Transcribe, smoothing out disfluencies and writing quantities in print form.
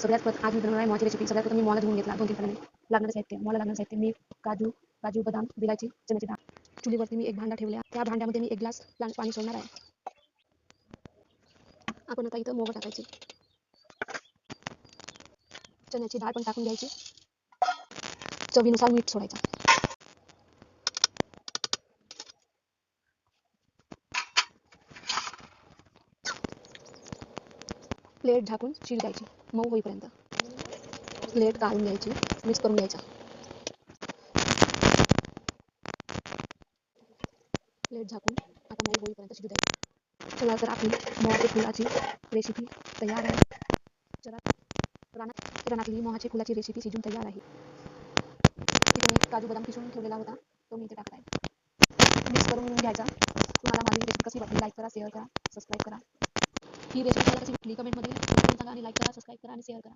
आज मी बनवणार आहे मोहाची रेसिपी. सगळ्यात प्रथम मी मोहला धुवून घेतला 2-3 पाण्याने. लागणारं साहित्य मीठ, काजू, बदाम, विलायची, चण्याची डाळ. चुलीवरती मी एक भांडा ठेवला. त्या भांड्यामध्ये मी 1 ग्लास पाणी सोडणार आहे. आपण आता इथं मोहं टाकायची. चण्याची डाळ पण टाकून घ्यायची. चवीनुसार मीठ सोडायचं. प्लेट झाकून शिज द्यायची मऊ होईपर्यंत. प्लेट काढून घ्यायची, मिक्स करून घ्यायचा. प्लेट झाकून आता मऊ होईपर्यंत शिजू द्यायची. चला तर आपली मोहाची फुलाची रेसिपी तयार आहे. रानातली मोहाची फुलाची रेसिपी शिजून तयार आहे. इथे मी काजू बदाम किसून ठेवलेला होता, तो मी इथे टाकत आहे. मिक्स करून घ्यायचा. तुम्हाला माझी रेसिपी कशी वाटली लाईक करा, शेअर करा, सबस्क्राईब करा. ही रेसिपी कशी वाटली कमेंटमध्ये सांगा आणि लाईक करा, सबस्क्राईब करा आणि शेअर करा.